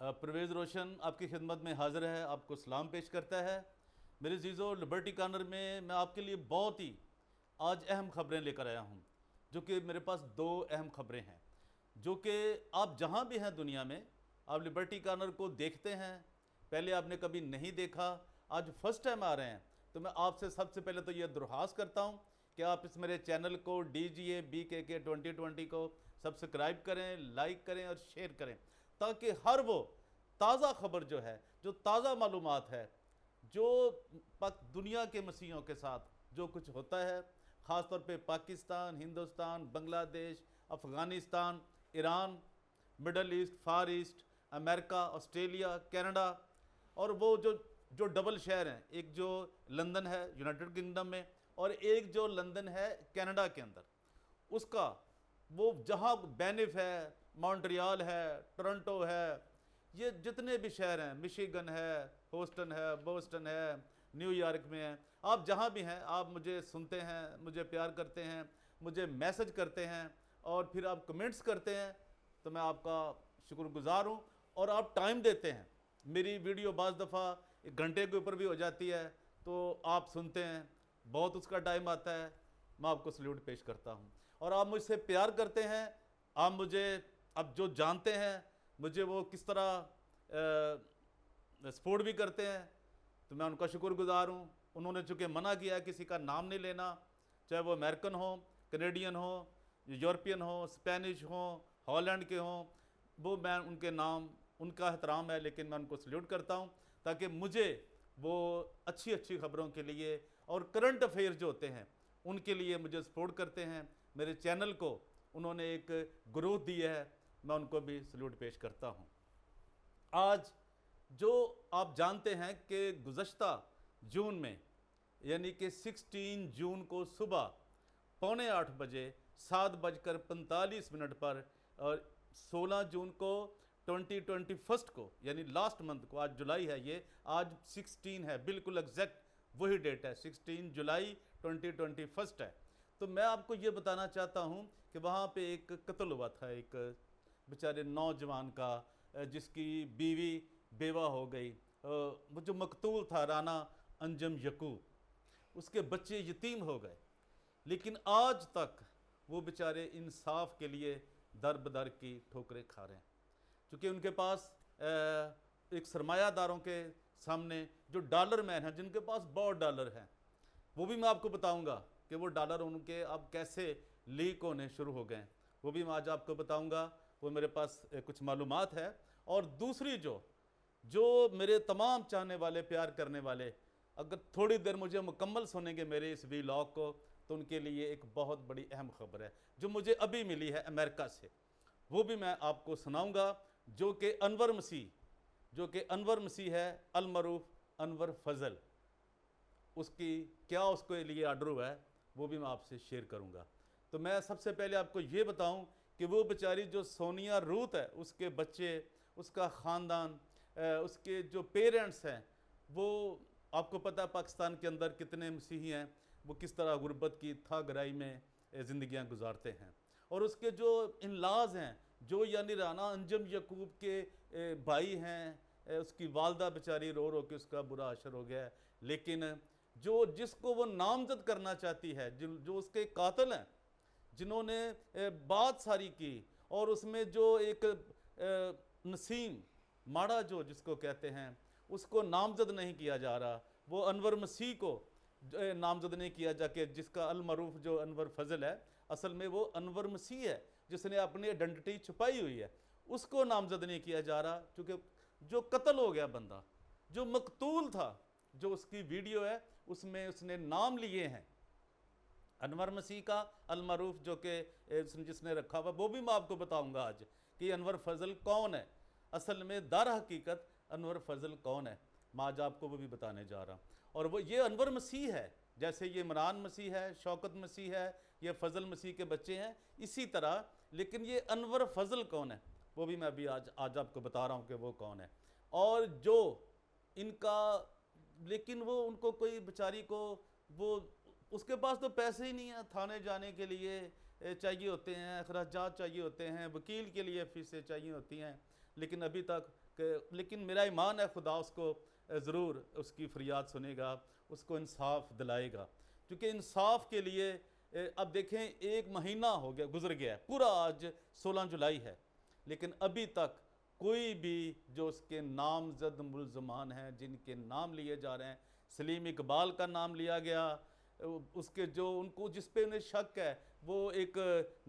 परवेज़ रोशन आपकी खिदमत में हाज़िर है, आपको सलाम पेश करता है। मेरे अज़ीज़ो, लिबर्टी कॉर्नर में मैं आपके लिए बहुत ही आज अहम ख़बरें लेकर आया हूँ, जो कि मेरे पास दो अहम ख़बरें हैं, जो कि आप जहाँ भी हैं दुनिया में, आप लिबर्टी कॉर्नर को देखते हैं। पहले आपने कभी नहीं देखा, आज फर्स्ट टाइम आ रहे हैं, तो मैं आपसे सबसे पहले तो ये दरख्वास्त करता हूँ कि आप इस मेरे चैनल को DGA BKK 2020 को सब्सक्राइब करें, लाइक करें और शेयर करें, ताकि हर वो ताज़ा ख़बर जो है, जो ताज़ा मालूमात है, जो दुनिया के मसीहों के साथ जो कुछ होता है, ख़ास तौर पे Pakistan, Hindustan, Bangladesh, Afghanistan, Iran, Middle East, Far East, America, Australia, Canada, और वो जो डबल शहर हैं, एक जो लंदन है यूनाइटेड किंगडम में और एक जो लंदन है कनाडा के अंदर, उसका वो जहाँ बेनिफ है, मॉन्ट्रियल है, टोरंटो है, ये जितने भी शहर हैं, मिशिगन है, होस्टन है, बोस्टन है, न्यूयॉर्क में है, आप जहाँ भी हैं, आप मुझे सुनते हैं, मुझे प्यार करते हैं, मुझे मैसेज करते हैं और फिर आप कमेंट्स करते हैं, तो मैं आपका शुक्रगुजार हूँ। और आप टाइम देते हैं, मेरी वीडियो बाज़ दफ़ा 1 घंटे के ऊपर भी हो जाती है, तो आप सुनते हैं, बहुत उसका टाइम आता है, मैं आपको सल्यूट पेश करता हूँ। और आप मुझसे प्यार करते हैं, आप मुझे अब जो जानते हैं, मुझे वो किस तरह सपोर्ट भी करते हैं, तो मैं उनका शुक्रगुजार हूँ। उन्होंने चूँकि मना किया किसी का नाम नहीं लेना, चाहे वो अमेरिकन हो, कनेडियन हो, यूरोपियन हो, स्पेनिश हो, हॉलैंड के हों, वो मैं उनके नाम, उनका एहतराम है, लेकिन मैं उनको सल्यूट करता हूँ, ताकि मुझे वो अच्छी अच्छी ख़बरों के लिए और करंट अफेयर जो होते हैं उनके लिए मुझे सपोर्ट करते हैं। मेरे चैनल को उन्होंने एक ग्रोथ दी है, मैं उनको भी सल्यूट पेश करता हूँ। आज जो आप जानते हैं कि गुज़श्ता जून में, यानी कि 16 जून को सुबह 7:45 बजे 7:45 पर, और 16 जून को 2021 को, यानी लास्ट मंथ को, आज जुलाई है, ये आज 16 है, बिल्कुल एग्जैक्ट वही डेट है, 16 जुलाई 2021 है। तो मैं आपको ये बताना चाहता हूँ कि वहाँ पे एक कत्ल हुआ था, एक बेचारे नौजवान का, जिसकी बीवी बेवा हो गई। वो जो मकतूल था राना अंजम यकूब, उसके बच्चे यतीम हो गए, लेकिन आज तक वो बेचारे इंसाफ के लिए दर बदर की ठोकरें खा रहे हैं, क्योंकि उनके पास एक सरमायादारों के सामने जो डॉलर मैन हैं, जिनके पास बहुत डॉलर हैं, वो भी मैं आपको बताऊंगा कि वो डॉलर उनके अब कैसे लीक होने शुरू हो गए, वो भी मैं आज आपको बताऊंगा। वो मेरे पास कुछ मालूमात है। और दूसरी जो मेरे तमाम चाहने वाले, प्यार करने वाले, अगर थोड़ी देर मुझे मुकम्मल सुनेंगे मेरे इस व्लॉग को, तो उनके लिए एक बहुत बड़ी अहम खबर है जो मुझे अभी मिली है अमेरिका से, वो भी मैं आपको सुनाऊंगा। जो कि अनवर मसीह है, अलमरूफ अनवर फजल, उसकी क्या उसके लिए आर्डर हुआ है, वो भी मैं आपसे शेयर करूंगा। तो मैं सबसे पहले आपको ये बताऊं कि वो बेचारी जो सोनिया रूथ है, उसके बच्चे, उसका ख़ानदान, उसके जो पेरेंट्स हैं, वो आपको पता है पाकिस्तान के अंदर कितने मसीही हैं, वो किस तरह गुर्बत की था गहराई में ज़िंदगियाँ गुजारते हैं। और उसके जो इन-लॉज़ हैं, जो यानी राना अंजम यकूब के भाई हैं, उसकी वालदा बेचारी रो रो के उसका बुरा असर हो गया है, लेकिन जिसको वो नामजद करना चाहती है, जो उसके कातिल हैं, जिन्होंने बात सारी की, और उसमें जो एक नसीम माड़ा जो जिसको कहते हैं, उसको नामजद नहीं किया जा रहा, वो अनवर मसीह को नामजद नहीं किया जाके, जिसका अलमरूफ जो अनवर फजल है, असल में वो अनवर मसीह है जिसने अपनी आइडेंटिटी छुपाई हुई है, उसको नामजद नहीं किया जा रहा, क्योंकि जो कत्ल हो गया बंदा, जो मकतूल था, जो उसकी वीडियो है उसमें उसने नाम लिए हैं अनवर मसीह का, अलमरूफ जो कि जिसने रखा हुआ, वो भी मैं आपको बताऊंगा आज कि अनवर फजल कौन है, असल में दर हकीकत अनवर फजल कौन है, मैं आज आपको वो भी बताने जा रहा हूँ। और वो ये अनवर मसीह है, जैसे ये इमरान मसीह है, शौकत मसीह है, ये फजल मसीह के बच्चे हैं, इसी तरह, लेकिन ये अनवर फजल कौन है, वो भी मैं अभी आज आपको बता रहा हूँ कि वो कौन है। और जो इनका, लेकिन वो उनको कोई बेचारी को, वो उसके पास तो पैसे ही नहीं है, थाने जाने के लिए चाहिए होते हैं, अखराजात चाहिए होते हैं, वकील के लिए फीसें चाहिए होती हैं, लेकिन अभी तक लेकिन मेरा ईमान है खुदा उसको ज़रूर उसकी फरियाद सुनेगा, उसको इंसाफ दिलाएगा। क्योंकि इंसाफ के लिए अब देखें 1 महीना हो गया, गुजर गया है, पूरा आज 16 जुलाई है, लेकिन अभी तक कोई भी जो उसके नामजद मुल्ज़मान हैं, जिनके नाम लिए जा रहे हैं, सलीम इकबाल का नाम लिया गया, उसके जो उनको जिस पे उन्हें शक है वो एक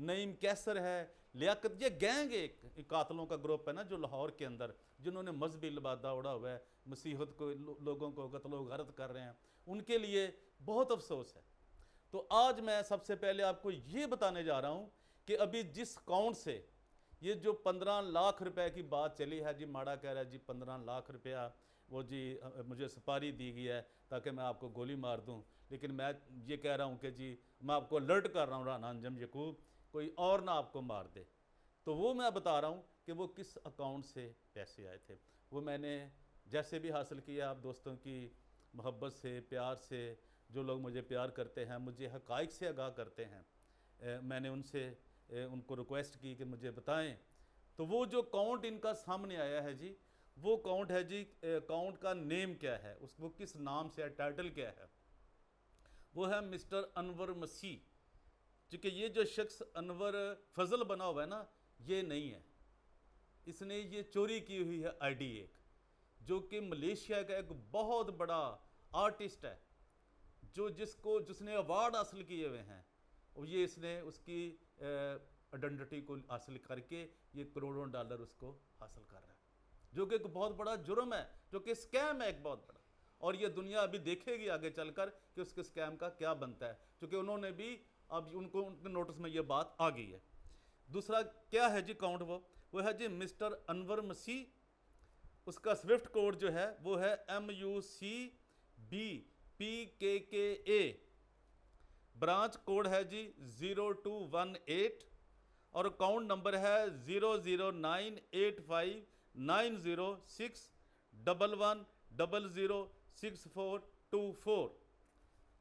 नईम कैसर है, लियाकत, ये गैंग एक कातलों का ग्रुप है ना जो लाहौर के अंदर, जिन्होंने मजहबी लिबादा उड़ा हुआ है, मसीहत को लोगों को कत्लो गरत कर रहे हैं, उनके लिए बहुत अफसोस है। तो आज मैं सबसे पहले आपको ये बताने जा रहा हूँ कि अभी जिस अकाउंट से ये जो 15 लाख रुपए की बात चली है, जी माड़ा कह रहा है जी 15 लाख रुपया वो जी मुझे सुपारी दी गई है ताकि मैं आपको गोली मार दूं, लेकिन मैं ये कह रहा हूं कि जी मैं आपको अलर्ट कर रहा हूं राना अंजम यकूब, कोई और ना आपको मार दे। तो वो मैं बता रहा हूं कि वो किस अकाउंट से पैसे आए थे। वो मैंने जैसे भी हासिल किया, आप दोस्तों की मोहब्बत से, प्यार से, जो लोग मुझे प्यार करते हैं, मुझे हक़ाइक़ से आगाह करते हैं, मैंने उनसे उनको रिक्वेस्ट की कि मुझे बताएं। तो वो जो अकाउंट इनका सामने आया है जी, वो अकाउंट है जी, अकाउंट का नेम क्या है, उसको किस नाम से है, टाइटल क्या है, वो है मिस्टर अनवर मसीह। क्योंकि ये जो शख्स अनवर फजल बना हुआ है ना, ये नहीं है, इसने ये चोरी की हुई है आईडी एक, जो कि मलेशिया का एक बहुत बड़ा आर्टिस्ट है, जो जिसने अवार्ड हासिल किए हुए हैं, और ये इसने उसकी आइडेंटिटी को हासिल करके ये करोड़ों डॉलर उसको हासिल कर रहा है, जो कि एक बहुत बड़ा जुर्म है, जो कि स्कैम है एक बहुत बड़ा। और ये दुनिया अभी देखेगी आगे चलकर कि उसके स्कैम का क्या बनता है, क्योंकि उन्होंने भी अब उनके नोटिस में ये बात आ गई है। दूसरा क्या है जी अकाउंट, वो है जी मिस्टर अनवर मसीह, उसका स्विफ्ट कोड जो है वो है MUCBPKKA, ब्रांच कोड है जी 0218, और अकाउंट नंबर है 009859611006424,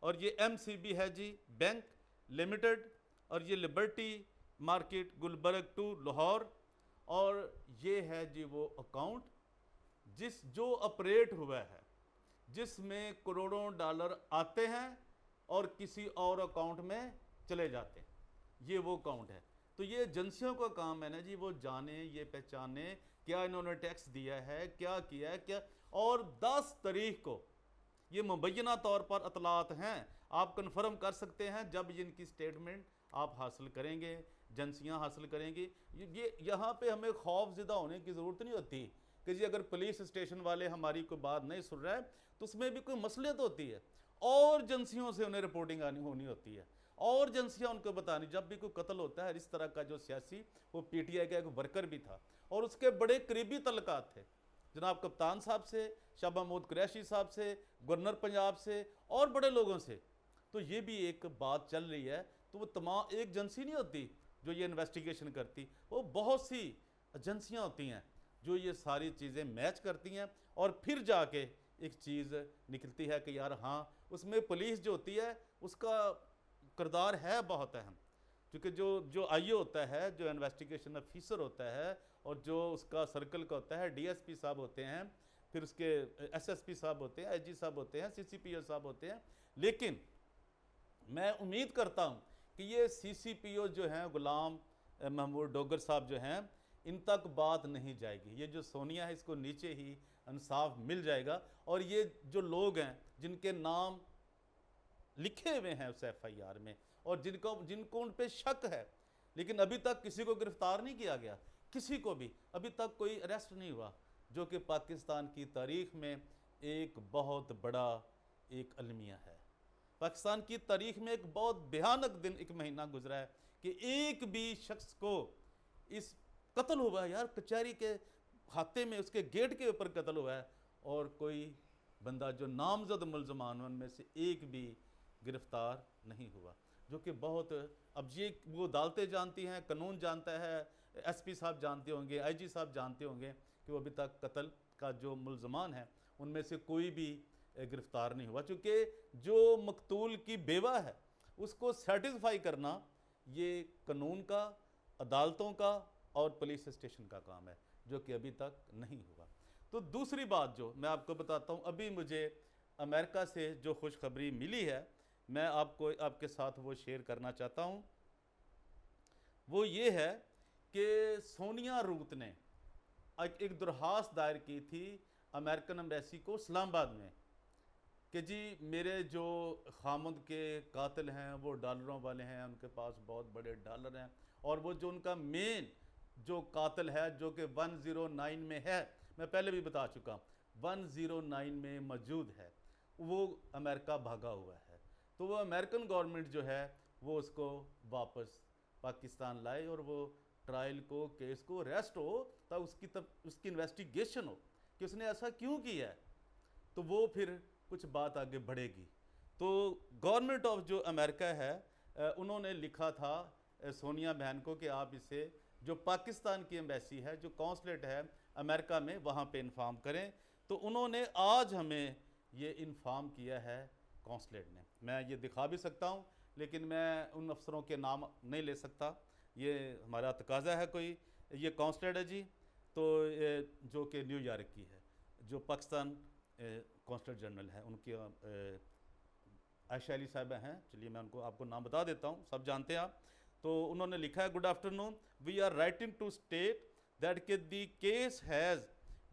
और ये MCB है जी बैंक लिमिटेड, और ये लिबर्टी मार्केट गुलबर्ग 2 लाहौर। और ये है जी वो अकाउंट जो ऑपरेट हुआ है, जिसमें करोड़ों डॉलर आते हैं और किसी और अकाउंट में चले जाते हैं, ये वो अकाउंट है। तो ये एजेंसियों का काम है ना जी, वो जाने, ये पहचाने क्या इन्होंने टैक्स दिया है, क्या किया है, क्या। और 10 तारीख को ये मुबैना तौर पर अतलात हैं, आप कन्फर्म कर सकते हैं जब इनकी स्टेटमेंट आप हासिल करेंगे, एजेंसियाँ हासिल करेंगी। ये यहाँ पे हमें खौफज़दा होने की ज़रूरत नहीं होती कि जी अगर पुलिस स्टेशन वाले हमारी कोई बात नहीं सुन रहा है तो उसमें भी कोई मसलियत होती है, और एजेंसियों से उन्हें रिपोर्टिंग होनी होती है, और एजेंसियाँ उनको बतानी। जब भी कोई कत्ल होता है इस तरह का, जो सियासी, वो PTI का एक वर्कर भी था और उसके बड़े करीबी तल्लुकात थे जनाब कप्तान साहब से, शाह महमूद कुरैशी साहब से, गवर्नर पंजाब से, और बड़े लोगों से। तो ये भी एक बात चल रही है। तो वो तमाम एक एजेंसी नहीं होती जो ये इन्वेस्टिगेशन करती, वो बहुत सी एजेंसियाँ होती हैं जो ये सारी चीज़ें मैच करती हैं, और फिर जाके एक चीज़ निकलती है कि यार हाँ, उसमें पुलिस जो होती है उसका किरदार है बहुत अहम। क्योंकि जो IO होता है, जो इन्वेस्टिगेशन ऑफिसर होता है, और जो उसका सर्कल का होता है, DSP साहब होते हैं, फिर उसके SSP साहब होते हैं, IG साहब होते हैं, CCPO साहब होते हैं। लेकिन मैं उम्मीद करता हूँ कि ये CCPO जो हैं, गुलाम महमूद डोगर साहब जो हैं, इन तक बात नहीं जाएगी। ये जो सोनिया है, इसको नीचे ही इंसाफ मिल जाएगा। और ये जो लोग हैं जिनके नाम लिखे हुए हैं उस FIR में, और जिनको उन पे शक है, लेकिन अभी तक किसी को गिरफ्तार नहीं किया गया, किसी को भी अभी तक कोई अरेस्ट नहीं हुआ, जो कि पाकिस्तान की तारीख में एक बहुत बड़ा एक अलमिया है। पाकिस्तान की तारीख में एक बहुत भयानक दिन, एक महीना गुजरा है कि एक भी शख्स को इस कत्ल हुआ है यार, कचहरी के खाते में, उसके गेट के ऊपर कत्ल हुआ है, और कोई बंदा जो नामजद मुल्ज़मान उनमें से एक भी गिरफ्तार नहीं हुआ, जो कि बहुत। अब ये वो अदालतें जानती हैं, कानून जानता है, SP साहब जानते होंगे, IG साहब जानते होंगे कि वो अभी तक कत्ल का जो मुल्ज़मान है उनमें से कोई भी गिरफ्तार नहीं हुआ। चूँकि जो मकतूल की बेवा है उसको सेटिस्फाई करना ये कानून का, अदालतों का और पुलिस स्टेशन का काम है, जो कि अभी तक नहीं हुआ। तो दूसरी बात जो मैं आपको बताता हूँ, अभी मुझे अमेरिका से जो खुशखबरी मिली है, मैं आपको आपके साथ वो शेयर करना चाहता हूँ। वो ये है कि सोनिया रूत ने एक दरख्वास्त दायर की थी अमेरिकन एम्बेसी को इस्लामाबाद में कि जी मेरे जो खामद के कातिल हैं वो डॉलरों वाले हैं, उनके पास बहुत बड़े डॉलर हैं, और वो जो उनका मेन जो कातिल है जो कि 109 में है, मैं पहले भी बता चुका, 109 में मौजूद है, वो अमेरिका भागा हुआ है। तो वो अमेरिकन गवर्नमेंट जो है वो उसको वापस पाकिस्तान लाए और वो ट्रायल को, केस को, अरेस्ट हो, तब उसकी इन्वेस्टिगेशन हो कि उसने ऐसा क्यों किया है, तो वो फिर कुछ बात आगे बढ़ेगी। तो गवर्नमेंट ऑफ जो अमेरिका है उन्होंने लिखा था सोनिया बहन को कि आप इसे जो पाकिस्तान की एम्बेसी है, जो कॉन्सुलेट है अमेरिका में, वहाँ पे इन्फॉर्म करें। तो उन्होंने आज हमें ये इन्फॉर्म किया है कॉन्सुलेट ने। मैं ये दिखा भी सकता हूँ लेकिन मैं उन अफसरों के नाम नहीं ले सकता, ये हमारा तकाजा है कोई। ये कॉन्सुलेट है जी, तो जो कि न्यूयॉर्क की है, जो पाकिस्तान कॉन्सुलेट जनरल है, उनकी आयशा अली साहिबा हैं। चलिए मैं उनको आपको नाम बता देता हूँ, सब जानते हैं आप। तो उन्होंने लिखा है, good afternoon, we are writing to state that के the case has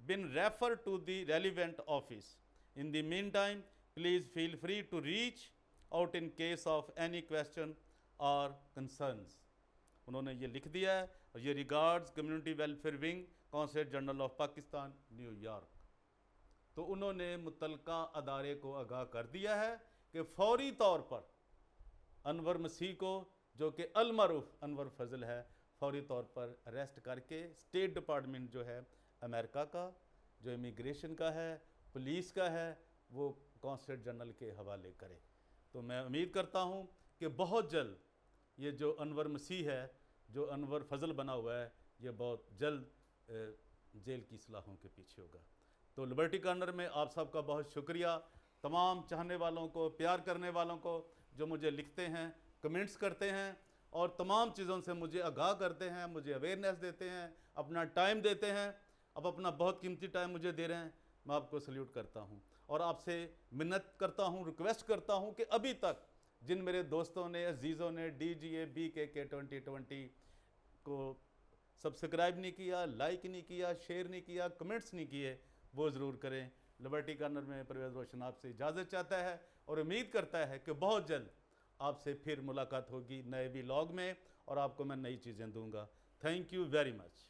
been refer to the relevant office. In the meantime please feel free to reach out in case of any question और concerns. उन्होंने ये लिख दिया है, और ये regards community welfare wing, consulate general of Pakistan, New York. तो उन्होंने मुतलका अदारे को आगाह कर दिया है कि फौरी तौर पर अनवर मसीह को, जो कि अलमारूफ अनवर फजल है, फौरी तौर पर अरेस्ट करके स्टेट डिपार्टमेंट जो है अमेरिका का, जो इमिग्रेशन का है, पुलिस का है, वो कॉन्सुलेट जनरल के हवाले करे। तो मैं उम्मीद करता हूँ कि बहुत जल्द ये जो अनवर मसीह है, जो अनवर फजल बना हुआ है, ये बहुत जल्द जेल की सलाखों के पीछे होगा। तो लिबर्टी कॉर्नर में आप सबका बहुत शुक्रिया, तमाम चाहने वालों को, प्यार करने वालों को, जो मुझे लिखते हैं, कमेंट्स करते हैं और तमाम चीज़ों से मुझे आगाह करते हैं, मुझे अवेयरनेस देते हैं, अपना टाइम देते हैं। अब अपना बहुत कीमती टाइम मुझे दे रहे हैं, मैं आपको सल्यूट करता हूँ और आपसे मिन्नत करता हूँ, रिक्वेस्ट करता हूँ कि अभी तक जिन मेरे दोस्तों ने, अजीज़ों ने DGA BKK 2020 को सब्सक्राइब नहीं किया, लाइक नहीं किया, शेयर नहीं किया, कमेंट्स नहीं किए, वो ज़रूर करें। लिबर्टी कॉर्नर में परवेज़ रोशन आपसे इजाज़त चाहता है और उम्मीद करता है कि बहुत जल्द आपसे फिर मुलाकात होगी नए व्लॉग में और आपको मैं नई चीज़ें दूंगा। Thank you very much.